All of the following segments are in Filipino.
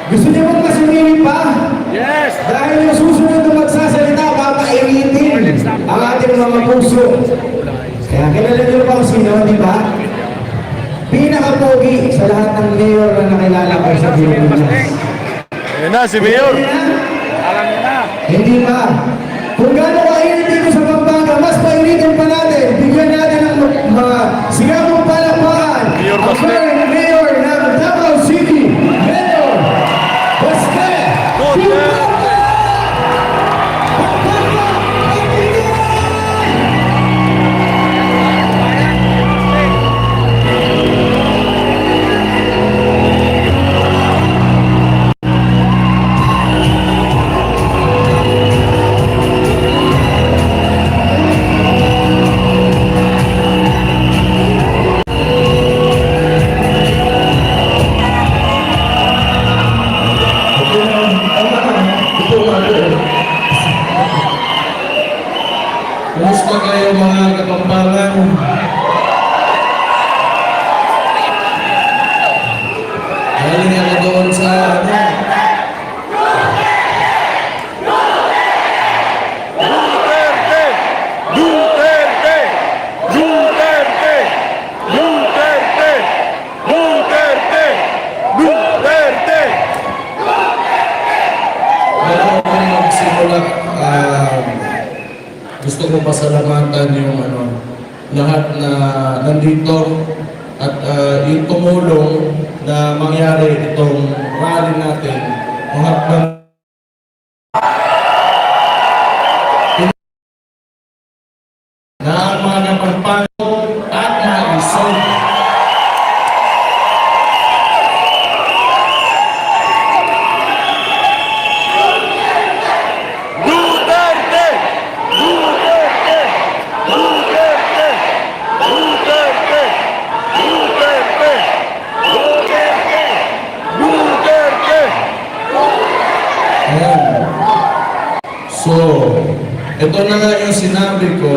Gusto niyo bang masumili pa? Yes! Dahil yung susunod na magsasalita, papainitin ang ating mga puso. Kaya kilala niyo ba kung sino, di ba? Pinaka-pogi sa lahat ng mayor na nakilala ko sa Pilipinas. Ayan na, si Mayor. Alam niyo na. Hindi ba? Kung gano'n kainit dito sa Pampanga, mas painitin pa natin. Bigyan natin ng sigamong palakpakan. Mayor Ang Baste. current mayor ng Davao City, Mayor Baste Duterte! Pampanga, Pilipinas! Kumusta kayo mga Kapampangan? Galing ako doon sa Duterte! Duterte! Duterte! Duterte! Duterte! Duterte! Bago ako magsimula, gusto ko pasalamatan yung lahat na nandito at yung tumulong na mangyari itong rally natin. Mga na ang mga Kapampangan at mga isod. Duterte! Duterte! Duterte! Duterte! Duterte! Duterte! Duterte! Ayan. So, ito na nga yung sinabi ko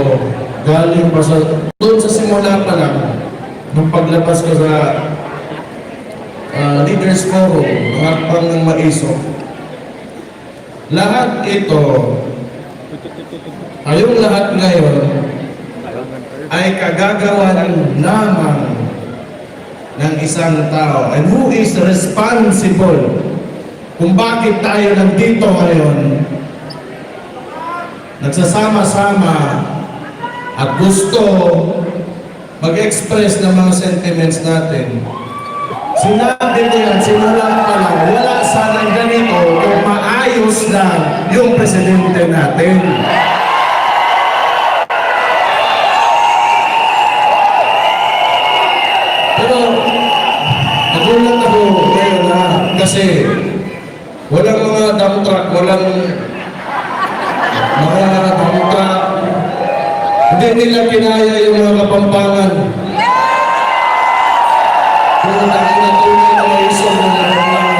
galing pa sa doon sa simula pa lang nung paglabas ko sa Leaders Forum, hakbang ng maiso. Lahat ito, kayong lahat ngayon, ay kagagawan lamang ng isang tao. And who is responsible kung bakit tayo nandito ngayon, nagsasama-sama at gusto mag-express ng mga sentiments natin. Sinabi ko yan, simula pa lang, wala sanang ganito kung maayos na yung presidente natin. Pero, nagulat ako ngayon na kasi walang mga dump truck, walang mga dump truck. Hindi nila kinaya yung mga Kapampangan. Kung nakinatuloy na may isang mga Kapampangan.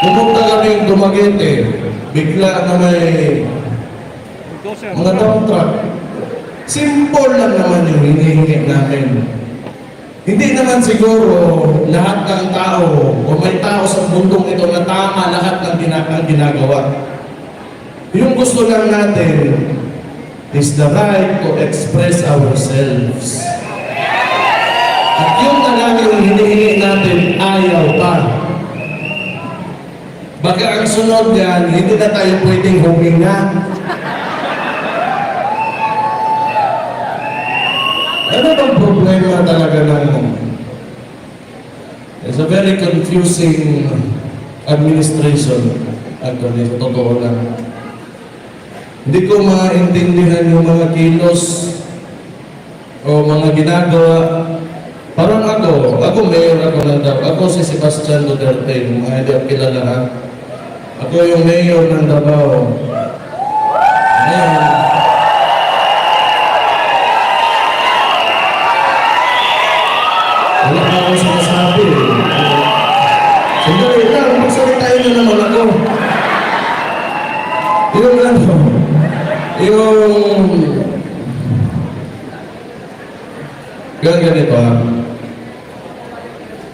Pumunta kaming Dumaguete, bigla na may mga dump truck. Simple lang naman yung hinihingi namin. Hindi naman siguro lahat ng tao o may tao sa mundong ito na tama lahat ng ginagawa. Yung gusto lang natin is the right to express ourselves. At yung na lang yung hinihingi natin, ayaw pa. Baka ang sunod yan, hindi na tayo pwedeng huminga. Ano bang problema talaga ng it's a very confusing administration actually, sa totoo lang. Hindi ko maintindihan yung mga kilos o mga ginagawa. Parang ako mayor ako ng Davao. Ako si Sebastian Duterte, mga hindi ang kilala ha. Ako yung mayor ng Davao. Ngayon, wala pa akong sinasabi. Sandali lang, magsalitain na naman ako. ganito ha.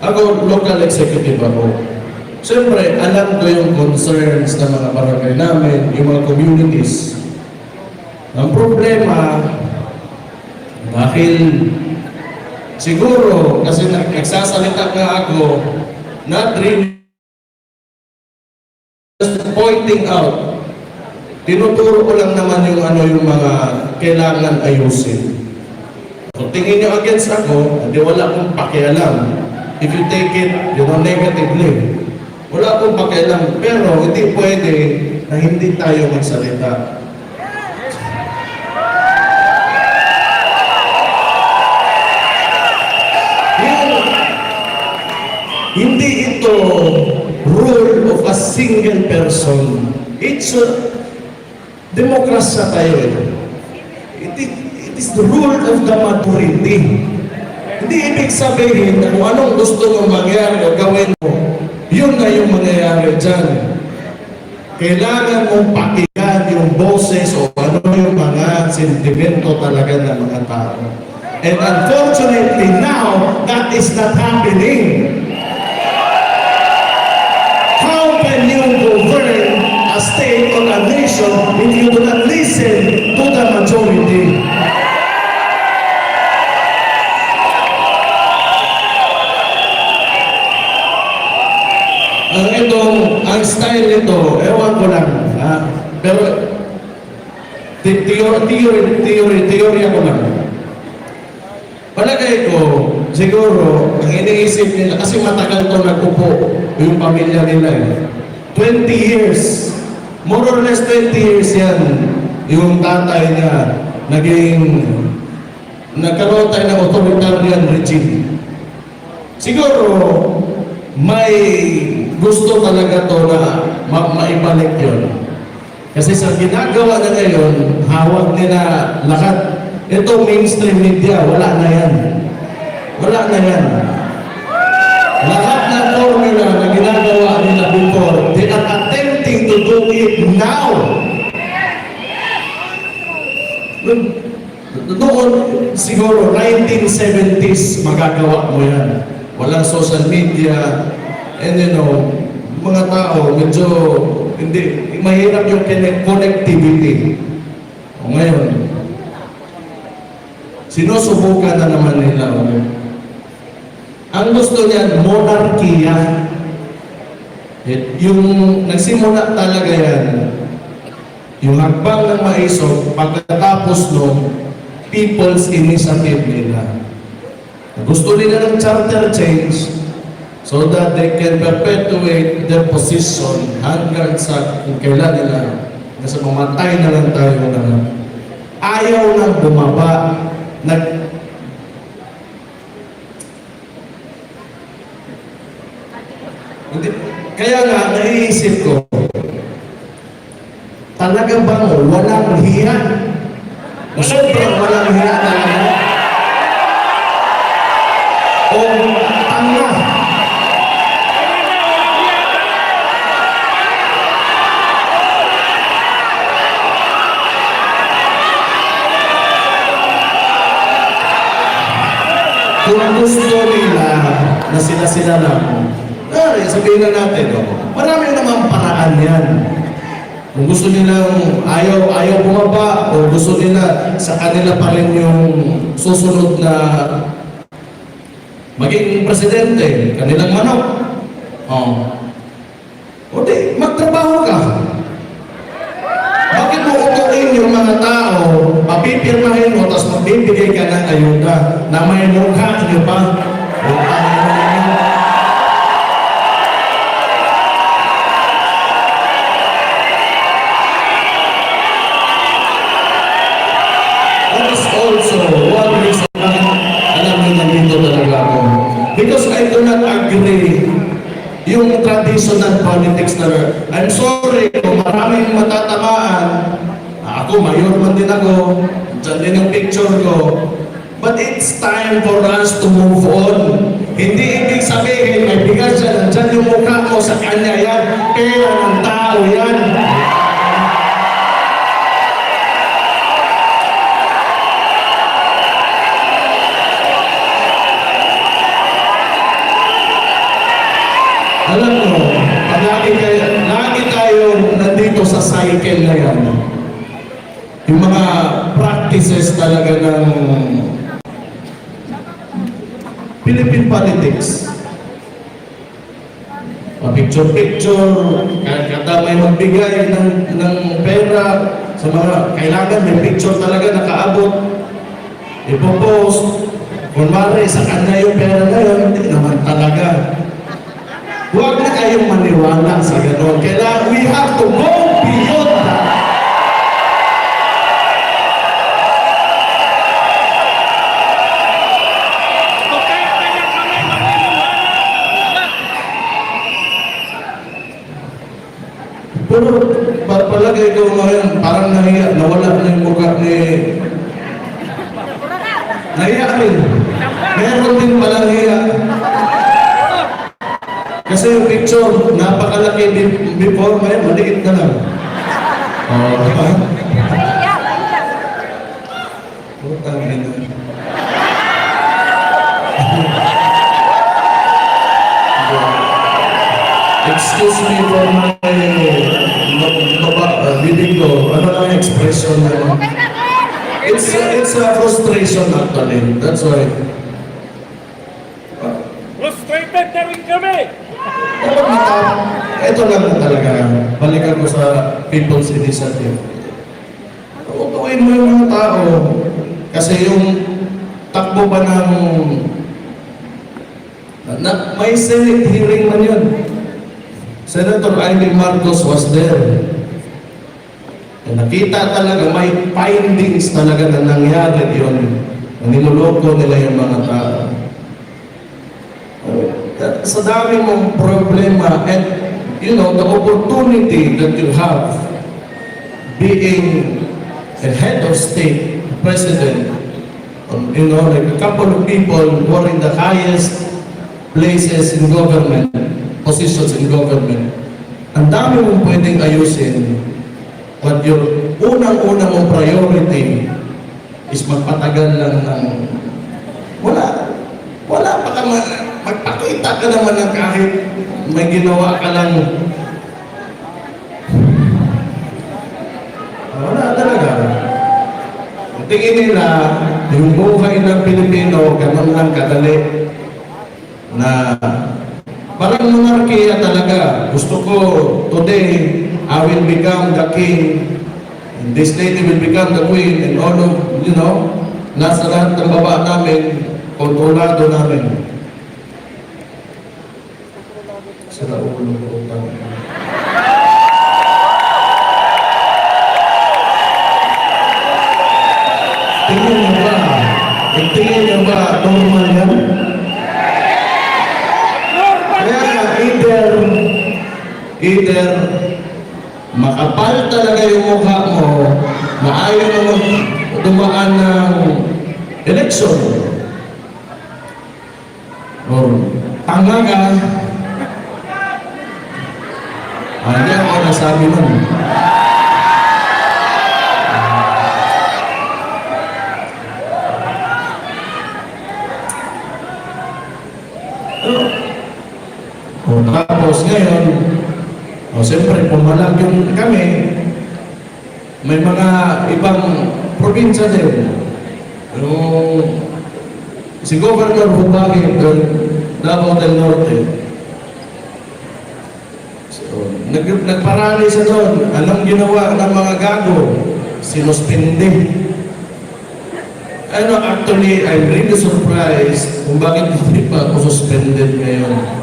Ako, local executive ako. Siyempre, alam ko yung concerns ng mga barangay namin, yung mga communities. Ang problema, dahil siguro, kasi nagsasalita nga ako, not really just pointing out, tinuturo ko lang naman yung mga kailangan ayusin. So, tingin nyo against ako, hindi wala akong pakialam. If you take it, negatively. Wala akong pakialam. Pero hindi pwede na hindi tayo magsalita. Hindi ito rule of a single person. It's a demokrasya tayo. It is the rule of the majority. Hindi ibig sabihin na kung anong gusto mong mangyari o gawin mo, yun na yung mangyayari dyan. Kailangan mong pakinggan yung boses o ano yung mga sentimento talaga ng mga tao. And unfortunately now, that is not happening. How can you govern a state or a nation if you do not listen to the majority? Ang style nito, ewan ko lang, ha? Pero teorya ko lang. Palagay ko, siguro, ang iniisip nila, kasi matagal to nagpupo yung pamilya nila eh. 20 years, more or less 20 years yan, yung tatay niya, nagkaroon tayo ng authoritarian regime. Siguro, may gusto talaga to na maibalik yun. Kasi sa ginagawa na ngayon, hawak nila lahat. Ito mainstream media, wala na yan. Wala na yan. Lahat ng formula na ginagawa nila before, they are attempting to do it now. Noon, siguro, 1970s, magagawa mo yan. Walang social media, and mga tao, medyo, hindi, mahirap yung connectivity. O ngayon, sinusubukan na naman nila. Ang gusto niyan, monarkiya. Yung nagsimula talaga yan, yung hakbang ng maisog, pagkatapos people's initiative nila. Gusto nila ng charter change so that they can perpetuate their position hanggang sa kung kailan nila nasa mamatay na lang tayo na ayaw nang bumaba. Kaya nga, naiisip ko, talaga bang walang hiya? Sobrang walang hiya talaga? O tanga? Kung gusto nila na sila lang, sabihin na natin, marami namang paraan yan. Kung gusto nilang ayaw bumaba, o gusto nila sa kanila pa rin yung susunod na maging presidente, kanilang manok. O di, magtrabaho ka. Bakit mo utuin yung mga tao, papipirmahin mo, tapos magbibigay ka ng ayuda na may mukha niyo pa? That is also one reason alam niyo nandito talaga ako. Because I do not agree yung traditional politics na I'm sorry kung maraming matatamaan. Ako, mayor man din ako. Diyan din ang picture ko. But it's time for us to move on. Hindi ibig sabihin, may bigas yan, nandyan yung mukha mo sa kanya yan. Pera ng tao yan. Alam mo, lagi tayo nandito sa cycle na yan. Yung mga practices talaga ng Philippine politics. Picture-picture, kada may magbigay ng pera sa mga kailangan, may picture talaga nakaabot. Ipopost. Kunwari, sa kanya yung pera na yun, hindi naman talaga. Huwag na kayong maniwala sa gano'n. Kailangan, we have to go beyond that. Pero palagay ko ngayon, parang nahiya, nawala na yung mukha ni... Nahiya rin. Meron din palang hiya. Kasi yung picture, napakalaki before, ngayon maliit na lang. Oo, diba? Putang ina. Excuse me for my bibig ko. Ano lang yung expression na it's a frustration actually. That's why. Frustrated na rin kami! Ito lang na talaga. Balikan ko sa People's Initiative. Tutuin mo yung mga tao. Kasi yung takbo ba ng... may Senate hearing man yun. Senator Amy Marcos was there. Nakita talaga, may findings talaga na nangyari yun. Niloloko nila yung mga tao. Sa dami mong problema and you know, the opportunity that you have being a head of state, president, you know, like a couple of people who are in the highest places in government, positions in government, ang dami mong pwedeng ayusin, but your unang-una mong priority is magpatagal lang ng wala pa ka magpakita ka naman ng kahit may ginawa ka lang. Wala talaga. Tingin nila, yung buhay ng Pilipino, ganun lang kadali na parang monarkiya talaga. Gusto ko, today, I will become the king, and this lady will become the queen, and all of, you know, nasa lahat ng baba namin, kontrolado namin. Sira ulo ko. Tingin niyo ba normal yan? Kaya either makapal talaga yung mukha mo na ayaw naman dumaan ng election. Or tanga ka. Hindi ako nasabi nun. Tapos ngayon, siyempre pumalag yung kami, may mga ibang probinsya din. Si Governor Hubagi, Davao del Norte, nagparali siya doon. Anong ginawa ng mga gago? Sinuspindi. Actually, I'm really surprised kung bakit hindi pa ako suspended ngayon.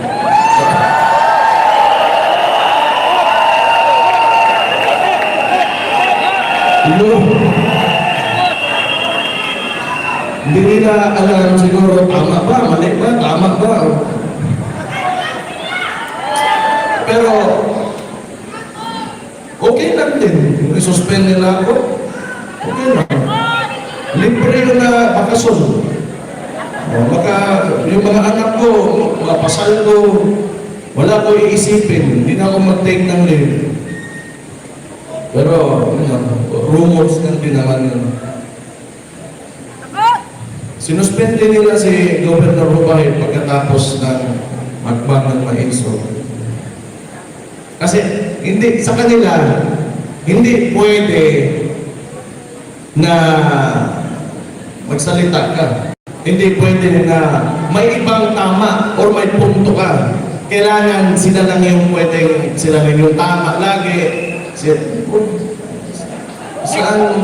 Hindi nila alam siguro tama ba, mali ba, tama ba. Pero okay lang din. I-suspend nila ako. Okay lang. Libre yung bakasyon. Baka yung mga anak ko, mapasal ko, wala ko iisipin. Hindi na ako mag-take ng leave. Pero, rumors lang din naman yun. Sinuspende nila si Governor Rubay pagkatapos ng magbangan maiso. Kasi hindi sa kanila, hindi pwede na magsalita ka. Hindi pwede na may ibang tama or may punto ka. Kailangan sila lang yung pwedeng, sila lang yung tama lagi. Saan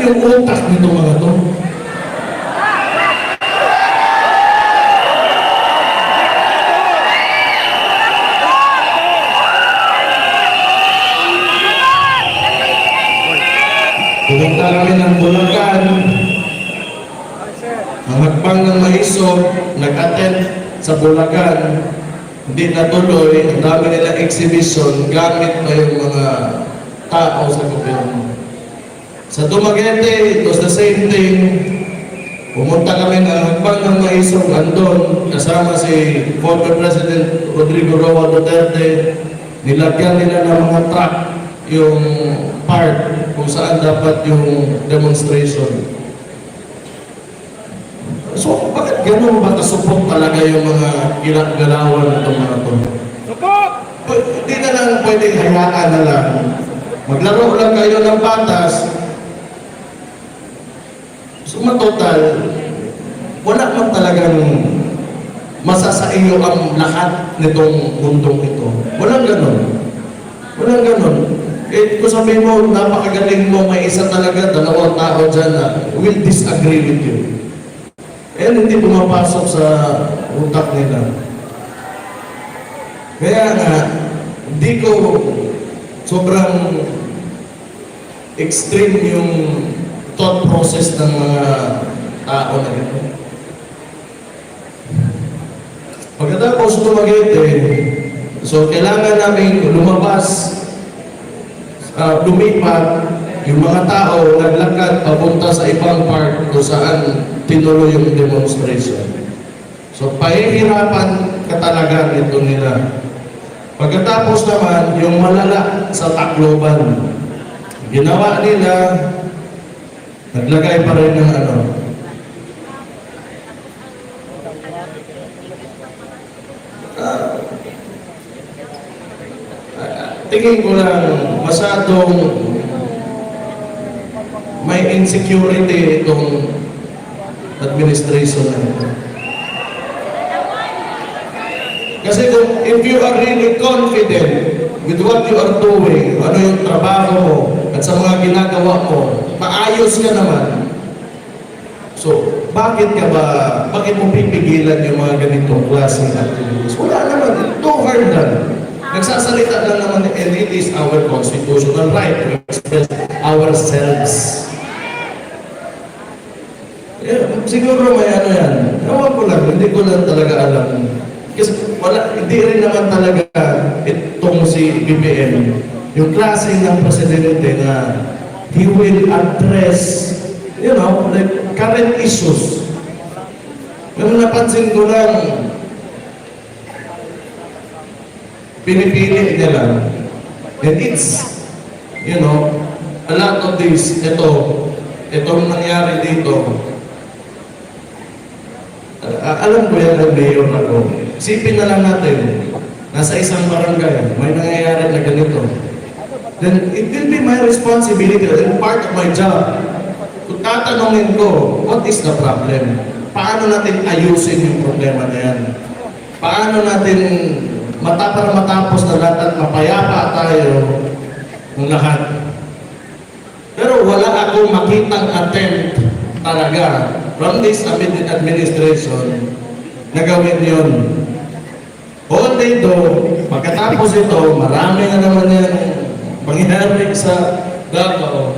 yung utak nito mga to? Pumunta kami ng Bulacan, ang hakbang ng Mahisog, nag-attend sa Bulacan, hindi natuloy, ang dami nila exhibition, gamit pa yung mga tao sa gobyerno. Sa Dumaguete, it was the same thing. Pumunta kami ng hakbang ng Mahisog, andon, kasama si former President Rodrigo Roa Duterte, nilagyan nila ng mga truck yung part kung saan dapat yung demonstration. So, bakit ganun ba kasupok talaga yung mga galawan ng itong mga ito? Support! Hindi na lang pwedeng hayaan na lang. Maglaro lang kayo ng patas. Sumatotal, wala man talagang masasaiyo ang lahat nitong mundong ito. Walang ganun. Walang ganun. Eh, kung sabihin mo, napakagaling mo, may isa talaga, dalawang tao dyan na will disagree with you. Eh, hindi pumapasok sa utak nila. Kaya nga, hindi ko sobrang extreme yung thought process ng mga tao na ito. Pagkatapos Dumaguete, so kailangan namin lumabas, lumipat, yung mga tao naglakad papunta sa ibang part kung saan tinuloy yung demonstration. So, pahihirapan ka talaga nito nila. Pagkatapos naman, yung malala sa Tacloban, ginawa nila, naglagay pa rin ng ano. Tingin ko lang, masyadong may insecurity itong administration na ito. Kasi kung if you are really confident with what you are doing, ano yung trabaho mo, at sa mga ginagawa mo, maayos ka naman. So, bakit mo pipigilan yung mga ganitong klaseng activities? Wala naman, too hard lang. Nagsasalita lang naman, and it is our constitutional right to express ourselves. Yeah, siguro may ano yan. Ewan ko lang, hindi ko lang talaga alam. Kasi hindi rin naman talaga itong si BBM, yung klase ng presidente na he will address, like current issues. Yung napansin ko lang, pinipili nila. And it's, a lot of this, itong nangyari dito, alam ko yan ang mayor ako. Isipin na lang natin, nasa isang barangay, may nangyayari na ganito. Then it will be my responsibility and part of my job. Kung tatanungin ko, what is the problem? Paano natin ayusin yung problema na yan? Paano natin matapos na lahat at mapayapa tayo ng lahat? Pero wala akong makitang attempt talaga from this administration na gawin yun. All they do, pagkatapos ito, marami na naman yan mangyari sa Davao.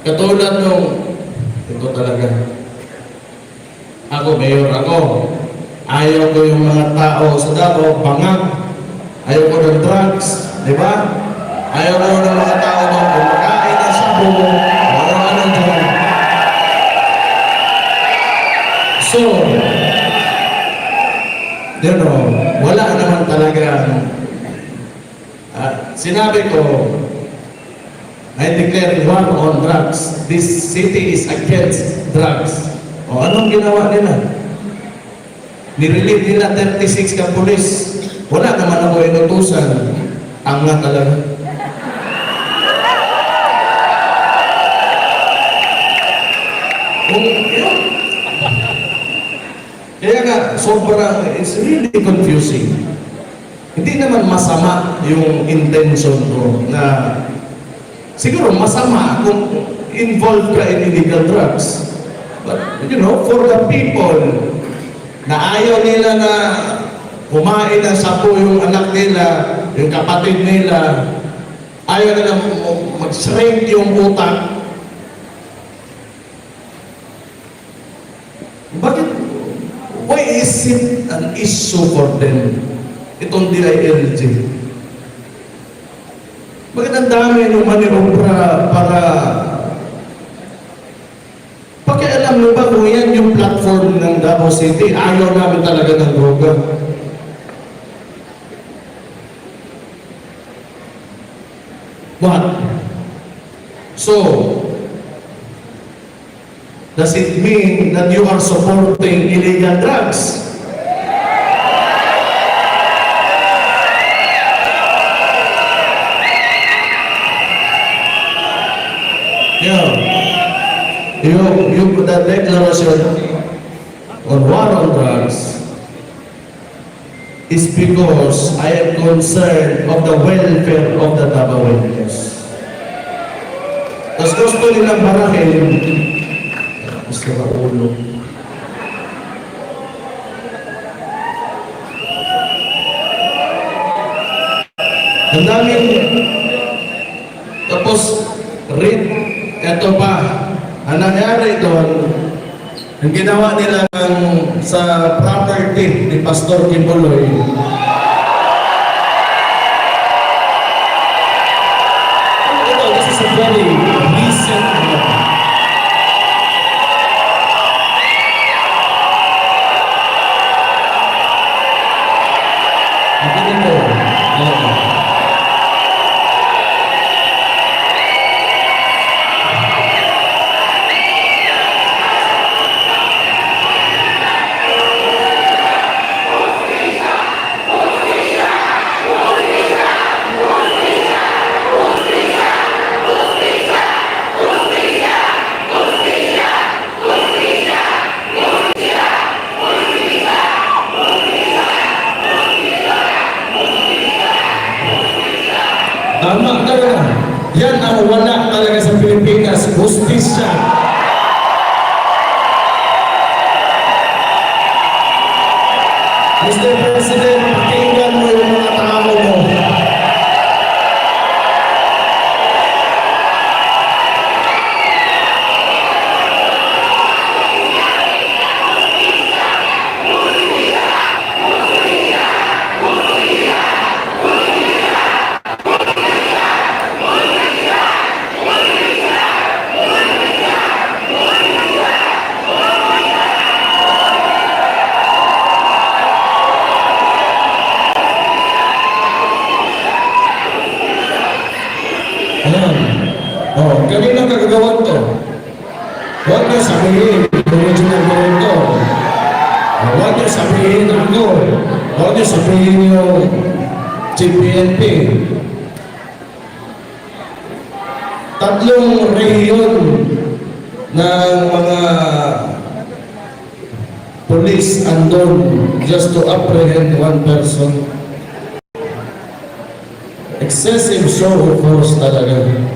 Katulad nung, ito talaga, ako, mayor ako, ayaw ko yung mga tao sa Davao, bangag, ayaw ko ng drugs, di ba? Ayaw ko ng mga tao doon, kumakain na sa buo, ano dyan. So, wala naman talaga. Sinabi ko, I declare war on drugs. This city is against drugs. O anong ginawa nila? Nirelieve nila 36 ka pulis. Wala naman ako inutusan. Angat talaga. Yun. Kaya nga, sobrang, it's really confusing. Hindi naman masama yung intention ko na siguro masama kung involved ka in illegal drugs. But, you know, for the people na ayaw nila na kumain ng sapo yung anak nila, yung kapatid nila, ayaw nila mag-shrink yung utak. Bakit? Why is it an issue for them? Itong DILG. Bakit ang dami ng maniobra para pakialam mo ba kung yan yung platform ng Davao City? Ayaw namin talaga ng droga. What? So, does it mean that you are supporting illegal drugs? The declaration on war on drugs is because I am concerned of the welfare of the Davaoenos. Tapos gusto nilang barahin, gusto na ulo. Ang daming, tapos read, eto pa, ang nangyari doon, ang ginawa nila sa property ni Pastor Kibuloy, this is a very recent one. Tama talaga. Yan ang wala talaga sa Pilipinas, hustisya. Mr. President, pakinggan mo yung mga tao mo. Kanina kagagawan to. Huwag niyo sabihin, original ko ito. Huwag niyo sabihin ako. Huwag niyo sabihin yung GPNP. Tatlong rehiyon ng mga police andon just to apprehend one person. Excessive show of force talaga.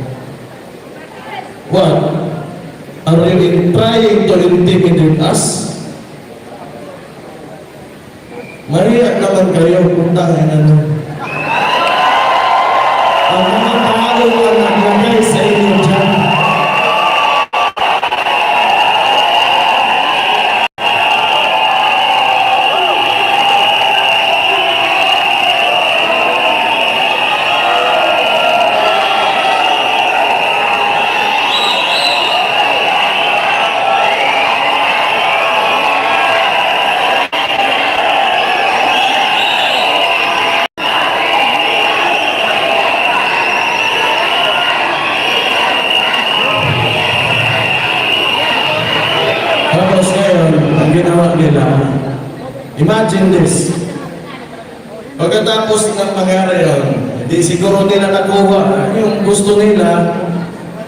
What? Are they trying to intimidate us? Mahiya naman kayo kung tangin ano. Ang mga tao ang naglagay sa inyo dyan. Tapos ngayon, ang ginawa nila, imagine this. Pagkatapos ng mangyari yun, Hindi siguro nila nakuha yung gusto nila,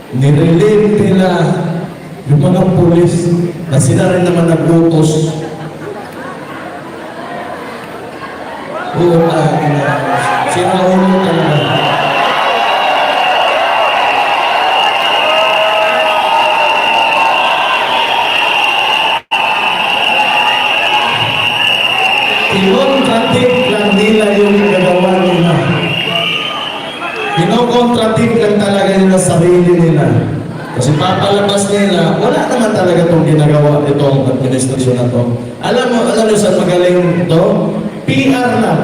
nirelieve nila yung mga pulis na sila rin naman nag-utos. Oo, sinaulo talaga. Kinontradik lang nila yung gagawa nila. Kinokontradik lang talaga nila sarili nila. Kasi papalabas nila, wala naman talaga itong ginagawa itong administrasyon na to. Alam mo sa magaling ito? PR lang.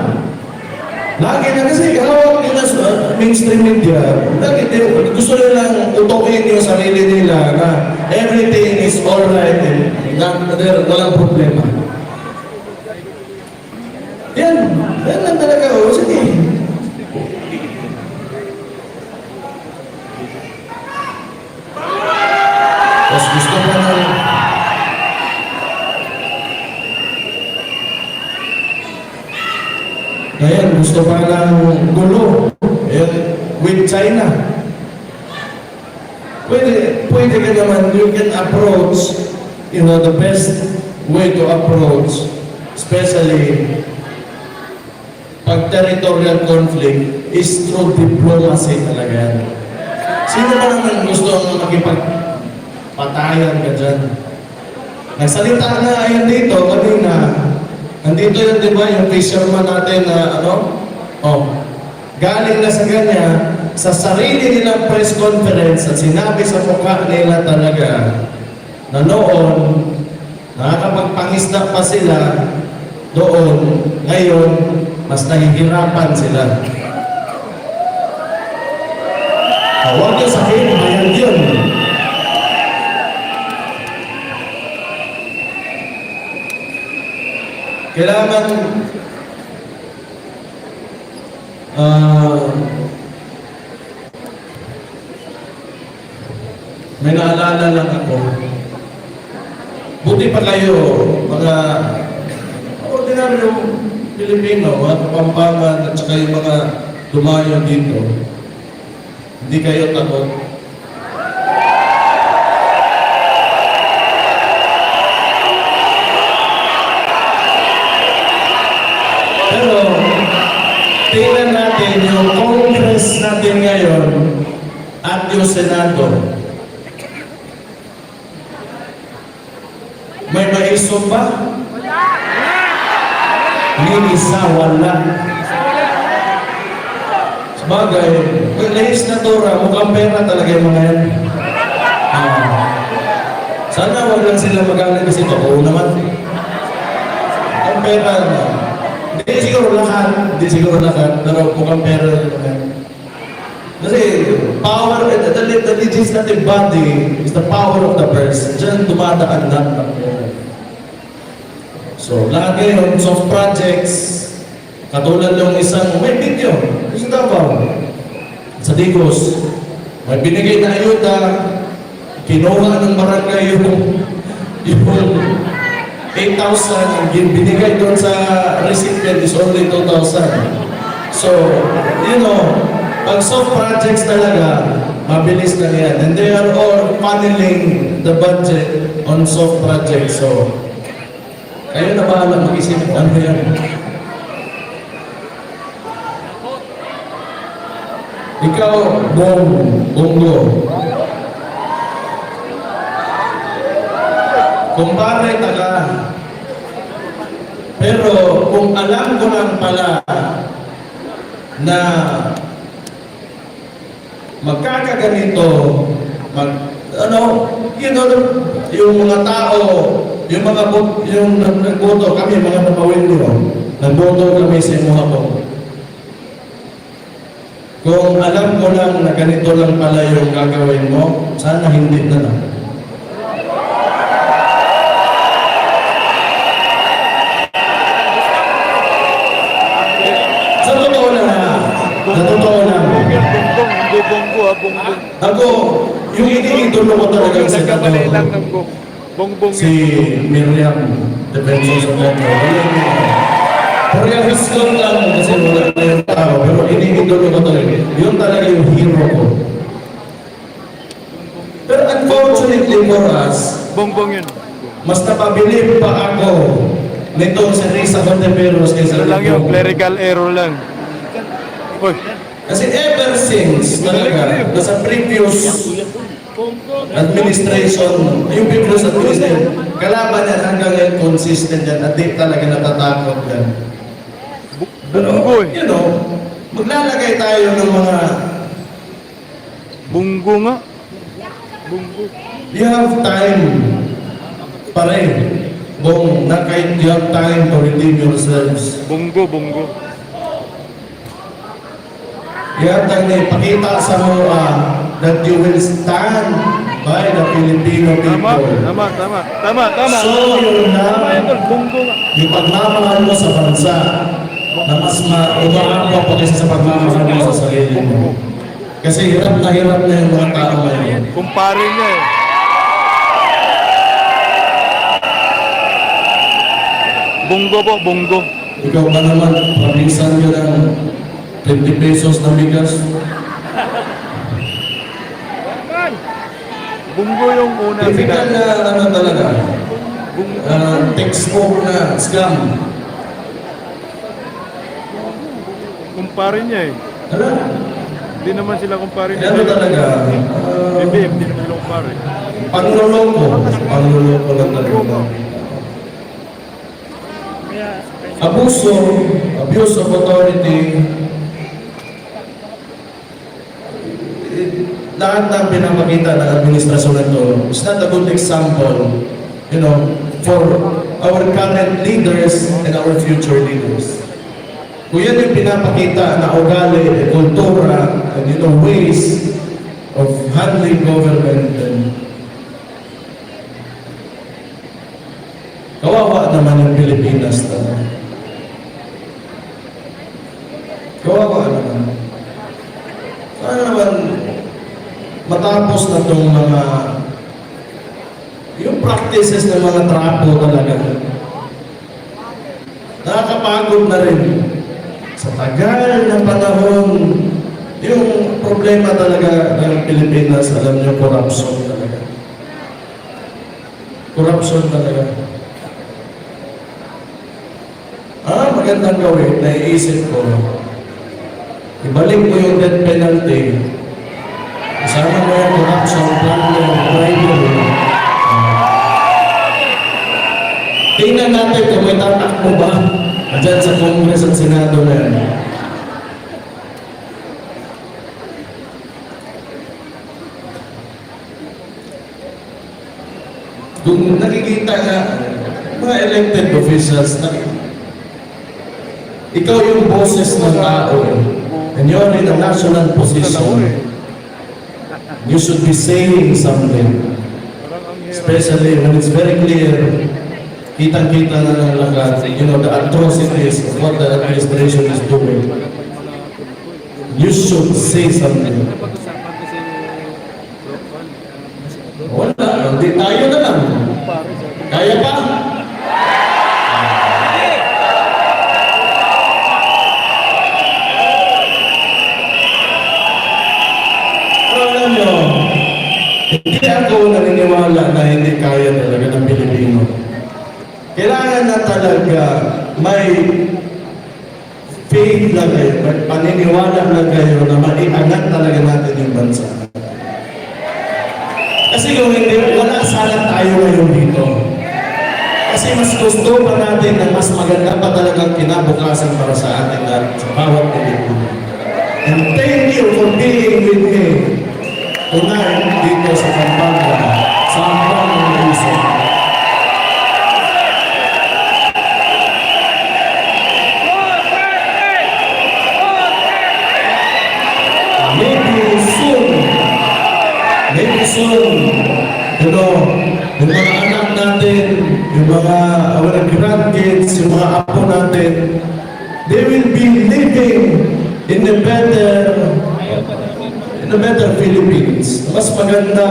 Lagi na kasi hawak nila sa mainstream media. Lagi gusto nilang utokin yung sarili nila na everything is alright and walang problema. Yan lang talaga. Sige. Tapos gusto pa na ngayon, gusto pa ng gulo. Ayan, with China. Pwede ka naman, you can approach, the best way to approach, especially pag territorial conflict, is through diplomacy talaga. Sino ba naman gusto ang makipagpatayan ka dyan? Nagsalita na ayan dito, kanina, nandito yun, di ba, yung fisherman natin na, galing na sa kanya, sa sarili nilang press conference at sinabi sa mukha nila talaga na noon, nakakapagpangisda pa sila doon, ngayon, mas nahihirapan sila. Huwag niyo sabihin, bayan yun. Kailangan may naalala lang ako. Buti pa kayo, mga ordinaryong Pilipino, mga Kapampangan at saka yung mga dumayo dito. Hindi kayo takot. Pero, tingnan natin yung Congress natin ngayon at yung Senado. May maisong ba? Ni isa, wala. Sabagay, yung legislatura, mukhang pera talaga yung mga yan. Sana wag lang sila magaling kasi totoo naman. Mukhang pera na. Hindi siguro lahat, pero mukhang pera naman. Kasi power, the legislative body is the power of the purse. Diyan dumadaan lahat ng pera. So, lahat ngayon, soft projects, katulad ng isang, may video, sa Davao, sa Digos, may binigay na ayuda, kinuha ng barangay yung 8,000, ang binigay doon sa recipient is only 2,000. So, pag soft projects talaga, mabilis na yan. And they are all funneling the budget on soft projects. So, kayo na bahala mag-isip ano yan. Ikaw, Bongo. Kumpare taga. Pero kung alam ko lang pala na magkakaganito, yung mga tao, yung nagboto kami, mga napawindi, nagboto kami sa imuha ko. Kung alam ko lang na ganito lang pala yung gagawin mo, sana hindi na lang. Sa totoo lang. Hindi Bongo ha, Bongbong. Ako, yung iniidolo ko talaga sa Nagkamali lang ng Bongbong. si Miriam Defensor sa Metro. Pagkakaslot lang kasi wala na yung tao, pero iniidolo ko talaga. Yun talaga yung hero ko. Pero unfortunately for us, Bongbong yun. mas napabilib pa ako nitong si Risa Conteveros kaysa Ano lang yun, Bongbong. clerical error lang. Uy, Kasi ever since talaga, nasa previous administration, yung previous administration, kalaban yan hanggang ngayon consistent yan at di talaga natatakot yan. Pero, Bunggo eh. you know, maglalagay tayo ng mga, Bunggo nga. Bunggo. you have time pa rin. Kung na kahit you have time to redeem yourselves. Bunggo, bunggo. You have time na ipakita sa mga that you will stand by the Filipino Tama, people. tama, tama. Tama, tama. So, yun Tama na, yun, tol. Bunggo nga. yung pagmamahal mo sa bansa na mas umaangkop pa kaysa sa pagmamahal mo sa sarili mo. Kasi hirap na yung mga tao ngayon. Kumpare niya eh. Bunggo po, bunggo. Ikaw ba naman, pabisan ka ng 20 pesos na bigas? Bunggo yung una. Typical na ano talaga, textbook na scam. Kumpare niya eh. Ano? Hindi naman sila kumpare niya. Ano talaga? BBM, hindi naman sila kumpare. Panloloko. Panloloko lang talaga. Abuso, abuse of authority, lahat ng pinapakita ng administrasyon na ito is not a good example, you know, for our current leaders and our future leaders. Kung yan yung pinapakita na ugali, kultura, and you know, ways of handling government, then kawawa naman yung Pilipinas na. Kawawa naman. Sana naman matapos na itong mga yung practices ng mga trapo talaga. Nakakapagod na rin. Sa tagal ng panahon, yung problema talaga ng Pilipinas, alam niyo, corruption talaga. Corruption talaga. Magandang gawin, naiisip ko, ibalik mo yung death penalty, isama mo yung corruption, plunder, bribery. Tingnan natin kung may tatakbo ba dyan sa Congress at Senado na yan. Kung nakikita nga, mga elected officials, ikaw yung boses ng tao, and you're in a national position, you should be saying something. Especially when it's very clear, kitang-kita na ng lahat, you know, the atrocities of what the administration is doing. You should say something. Wala, hindi tayo na lang. Kaya pa? Alam nyo, hindi ako naniniwala na hindi kaya talaga ng Pilipino. Kailangan na talaga may faith lang kayo, may paniniwala lang kayo na maiangat talaga natin yung bansa. Kasi kung hindi, wala sana tayo ngayon dito. Kasi mas gusto pa natin na mas maganda pa talagang kinabukasan para sa atin lahat, sa bawat Pilipino. And thank you for being with me tonight dito sa Pampanga, sa Pampanga Luzon. Maybe soon, you know, yung mga anak natin, yung mga our grandkids, yung mga apo natin, they will be living in a better Philippines. Mas maganda,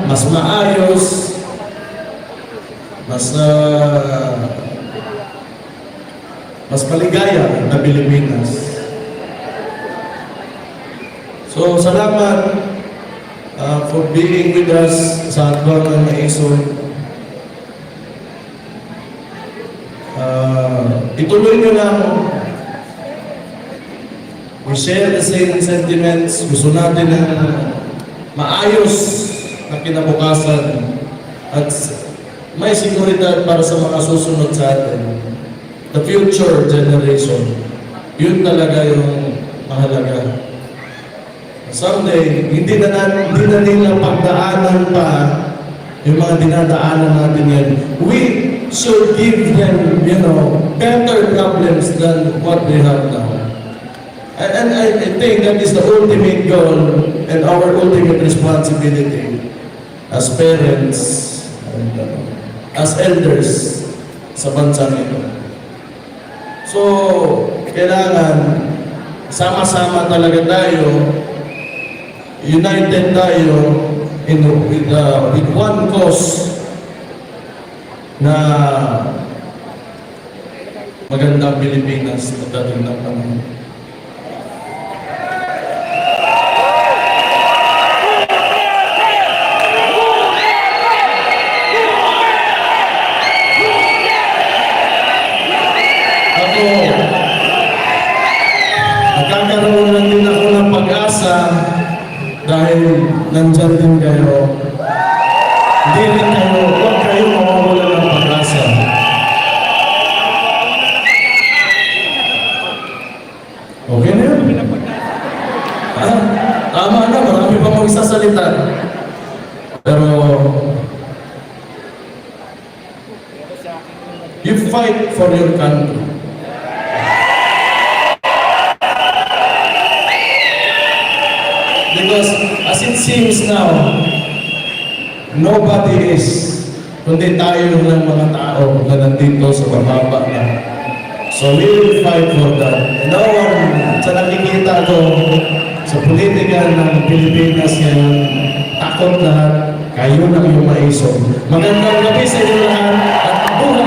mas maayos, mas mas maligaya na Pilipinas. So, salamat for being with us sa Advanced Maison. Ituloy nyo lang. We share the same sentiments. Gusto natin ng maayos na kinabukasan at may seguridad para sa mga susunod sa atin. The future generation. Yun talaga yung mahalaga. Someday, hindi na nila pagdaanan pa yung mga dinadaanan natin yan. We should give them, better problems than what they have now. And I think that is the ultimate goal and our ultimate responsibility as parents and as elders sa bansang ito. So, kailangan sama-sama talaga tayo, united tayo with one cause na magandang Pilipinas na dating ng panahon. Ako, nagkakaroon lang din ako ng pag-asa dahil nandyan din kayo. Hindi rin kayo, huwag kayo mawawala ng pag-asa. Okay na yun? Tama na, marami pa magsasalita. Pero, you fight for your country. Because as it seems now, nobody is, kundi tayo ng mga tao na nandito sa bababa na. So we will fight for that. No one, sa nakikita ko, sa politika ng Pilipinas ngayon, takot lahat, kayo na yung maison. Magandang gabi sa inyo lahat at buhay